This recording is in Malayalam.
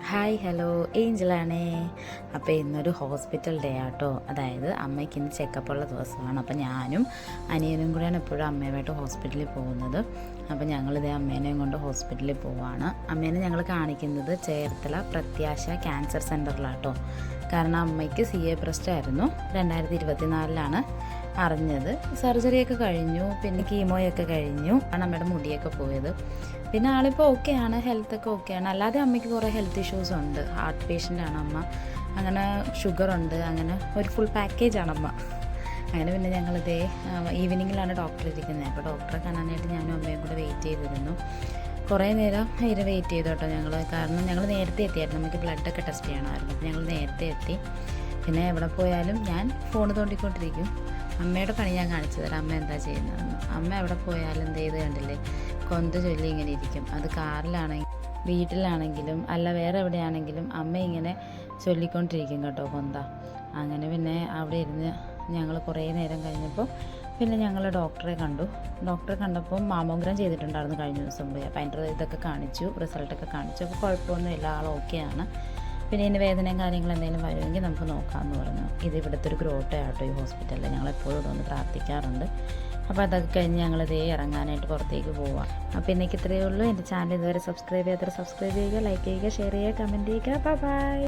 Hi hello ഏഞ്ചലാണേ. അപ്പോൾ ഇന്നൊരു ഹോസ്പിറ്റൽ ഡേ ആട്ടോ. അതായത് അമ്മയ്ക്ക് ഇന്ന് ചെക്കപ്പുള്ള ദിവസമാണ്. അപ്പോൾ ഞാനും അനിയനും കൂടെയാണ് എപ്പോഴും അമ്മയുമായിട്ട് ഹോസ്പിറ്റലിൽ പോകുന്നത്. അപ്പോൾ ഞങ്ങളിതേ അമ്മേനെയും കൊണ്ട് ഹോസ്പിറ്റലിൽ പോവാണ്. അമ്മേനെ ഞങ്ങൾ കാണിക്കുന്നത് ചേർത്തല പ്രത്യാശ ക്യാൻസർ സെൻ്ററിലാട്ടോ. കാരണം അമ്മയ്ക്ക് CA ബ്രസ്റ്റ് ആയിരുന്നു. 2024 അറിഞ്ഞത്. സർജറിയൊക്കെ കഴിഞ്ഞു, പിന്നെ കീമോയൊക്കെ കഴിഞ്ഞു. ആണ് അമ്മയുടെ മുടിയൊക്കെ പോയത്. പിന്നെ ആളിപ്പോൾ ഓക്കെയാണ്, ഹെൽത്തൊക്കെ ഓക്കെയാണ്. അല്ലാതെ അമ്മയ്ക്ക് കുറേ ഹെൽത്ത് ഇഷ്യൂസ് ഉണ്ട്. ഹാർട്ട് പേഷ്യൻ്റാണ് അമ്മ, അങ്ങനെ ഷുഗറുണ്ട്, അങ്ങനെ ഒരു ഫുൾ പാക്കേജാണ് അമ്മ. അങ്ങനെ പിന്നെ ഞങ്ങളിതേ ഈവനിങ്ങിലാണ് ഡോക്ടർ ഇരിക്കുന്നത്. അപ്പോൾ ഡോക്ടറെ കാണാനായിട്ട് ഞാനും അമ്മയും കൂടെ വെയിറ്റ് ചെയ്തിരുന്നു. കുറേ നേരം വെയിറ്റ് ചെയ്തു കേട്ടോ ഞങ്ങൾ. കാരണം ഞങ്ങൾ നേരത്തെ എത്തിയായിരുന്നു, നമുക്ക് ബ്ലഡൊക്കെ ടെസ്റ്റ് ചെയ്യണമായിരുന്നു. അപ്പോൾ ഞങ്ങൾ നേരത്തെ എത്തി. പിന്നെ എവിടെ പോയാലും ഞാൻ ഫോൺ തോണ്ടിക്കൊണ്ടിരിക്കും. അമ്മയുടെ പണി ഞാൻ കാണിച്ചു തരാം, അമ്മ എന്താ ചെയ്യുന്നതെന്ന്. അമ്മ എവിടെ പോയാലും എന്ത് ചെയ്ത് കണ്ടില്ലേ, കൊന്ത ചൊല്ലി ഇങ്ങനെ ഇരിക്കും. അത് കാറിലാണെങ്കിൽ വീട്ടിലാണെങ്കിലും അല്ല വേറെ എവിടെയാണെങ്കിലും അമ്മ ഇങ്ങനെ ചൊല്ലിക്കൊണ്ടിരിക്കും കേട്ടോ കൊന്ത. അങ്ങനെ പിന്നെ അവിടെ ഇരുന്ന് ഞങ്ങൾ കുറേ നേരം കഴിഞ്ഞപ്പോൾ പിന്നെ ഞങ്ങൾ ഡോക്ടറെ കണ്ടു. ഡോക്ടറെ കണ്ടപ്പോൾ മാമോഗ്രാം ചെയ്തിട്ടുണ്ടായിരുന്നു കഴിഞ്ഞ ദിവസം പോയി. അപ്പോൾ അതിൻ്റെ ഇതൊക്കെ കാണിച്ചു, റിസൾട്ടൊക്കെ കാണിച്ചു. അപ്പോൾ കുഴപ്പമൊന്നുമില്ല, ആൾ ഓക്കെയാണ്. പിന്നെ ഇതിന് വേദനയും കാര്യങ്ങളും എന്തെങ്കിലും വരുമെങ്കിൽ നമുക്ക് നോക്കാമെന്ന് പറഞ്ഞു. ഇത് ഇവിടുത്തെ ഒരു ഗ്രോട്ടയാട്ടോ ഈ ഹോസ്പിറ്റലിൽ. ഞങ്ങളെപ്പോഴും ഇതൊന്ന് പ്രാർത്ഥിക്കാറുണ്ട്. അപ്പോൾ അതൊക്കെ കഴിഞ്ഞ് ഞങ്ങളിതേ ഇറങ്ങാനായിട്ട് പുറത്തേക്ക് പോവാം. അപ്പോൾ ഇന്നേക്ക് ഇത്രയേ ഉള്ളൂ. എൻ്റെ ചാനൽ ഇതുവരെ സബ്സ്ക്രൈബ് ചെയ്യാത്തവരെ സബ്സ്ക്രൈബ് ചെയ്യുക, ലൈക്ക് ചെയ്യുക, ഷെയർ ചെയ്യുക, കമൻറ്റ് ചെയ്യുക. ബൈ.